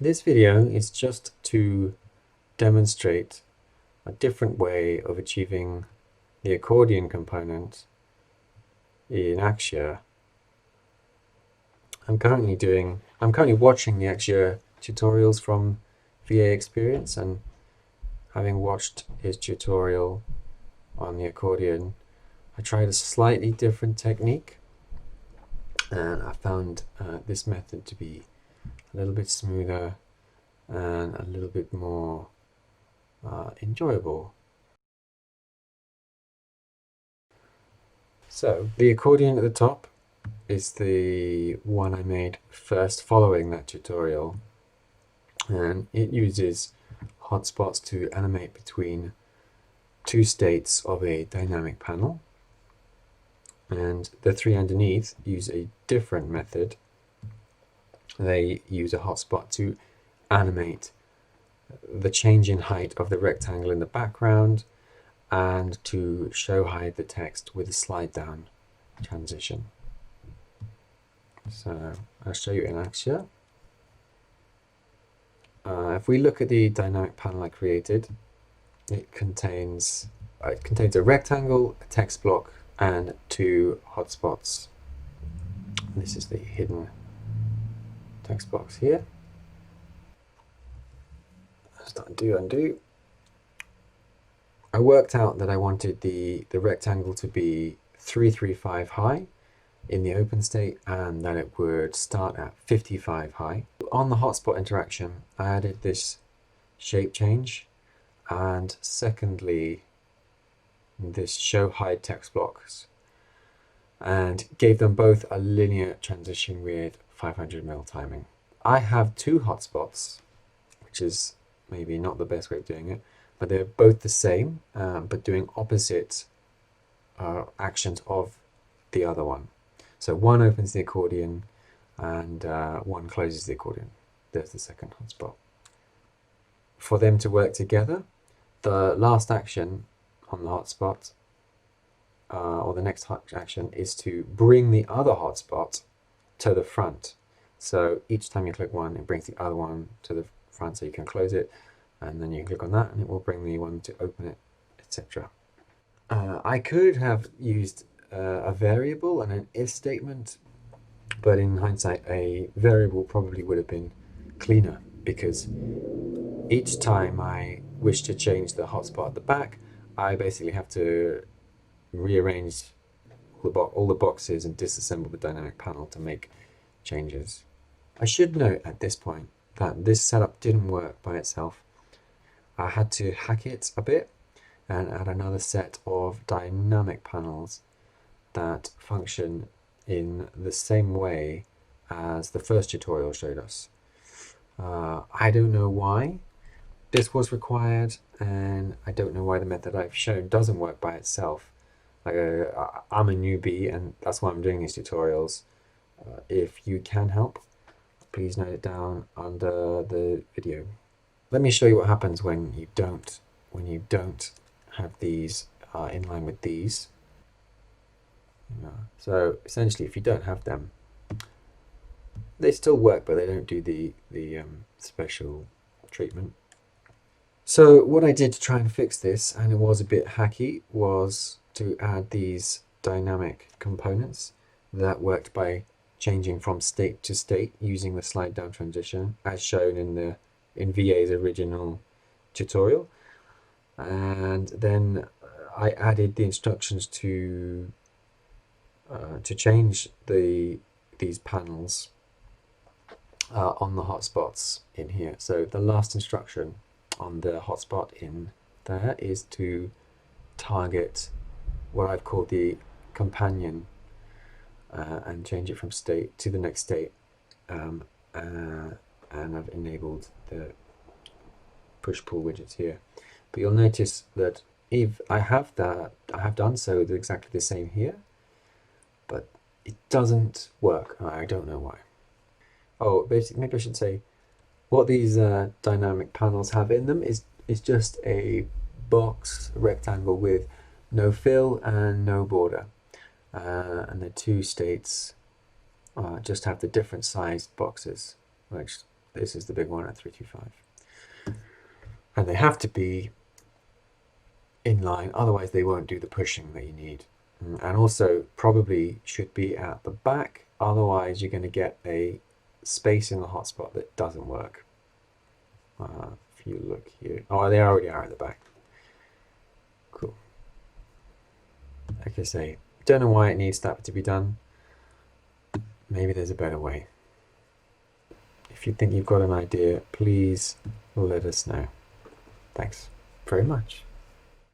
This video is just to demonstrate a different way of achieving the accordion component in Axure. I'm currently watching the Axure tutorials from VAexperience, and having watched his tutorial on the accordion, I tried a slightly different technique, and I found this method to be a little bit smoother and a little bit more enjoyable. So the accordion at the top is the one I made first following that tutorial, and it uses hotspots to animate between two states of a dynamic panel, and the three underneath use a different method. They use a hotspot to animate the change in height of the rectangle in the background and to show hide the text with a slide down transition. So I'll show you in Axure. If we look at the dynamic panel I created, it contains a rectangle, a text block, and two hotspots. This is the hidden text box here. Let's undo. I worked out that I wanted the rectangle to be 335 high in the open state, and that it would start at 55 high. On the hotspot interaction, I added this shape change, and secondly, this show hide text blocks, and gave them both a linear transition with 500 mil timing. I have two hotspots, which is maybe not the best way of doing it, but they're both the same, but doing opposite actions of the other one. So one opens the accordion and one closes the accordion. There's the second hotspot. For them to work together, the last action on the hotspot, or the next action, is to bring the other hotspot to the front. So each time you click one, it brings the other one to the front so you can close it, and then you click on that and it will bring the one to open it, etc. I could have used a variable and an if statement, but in hindsight a variable probably would have been cleaner, because each time I wish to change the hotspot at the back, I basically have to rearrange all the boxes and disassemble the dynamic panel to make changes. I should note at this point that this setup didn't work by itself. I had to hack it a bit and add another set of dynamic panels that function in the same way as the first tutorial showed us. I don't know why this was required, and I don't know why the method I've shown doesn't work by itself. I'm a newbie, and that's why I'm doing these tutorials. If you can help, please note it down under the video. Let me show you what happens when you don't have these in line with these. So essentially, if you don't have them, they still work, but they don't do the special treatment. So what I did to try and fix this, and it was a bit hacky, was to add these dynamic components that worked by changing from state to state using the slide down transition, as shown in VA's original tutorial. And then I added the instructions to change these panels on the hotspots in here. So the last instruction on the hotspot in there is to target what I've called the companion and change it from state to the next state, and I've enabled the push-pull widgets here. But you'll notice that if I have done so exactly the same here, but it doesn't work. I don't know why. Oh, basically, maybe I should say what these dynamic panels have in them is just a box, a rectangle with no fill and no border, and the two states just have the different sized boxes, which This is the big one at 325. And they have to be in line, otherwise they won't do the pushing that you need. And also probably should be at the back, otherwise you're going to get a space in the hotspot that doesn't work. If you look here, oh, they already are at the back. Cool. Like I say, don't know why it needs that to be done. Maybe there's a better way. If you think you've got an idea, please let us know. Thanks very much.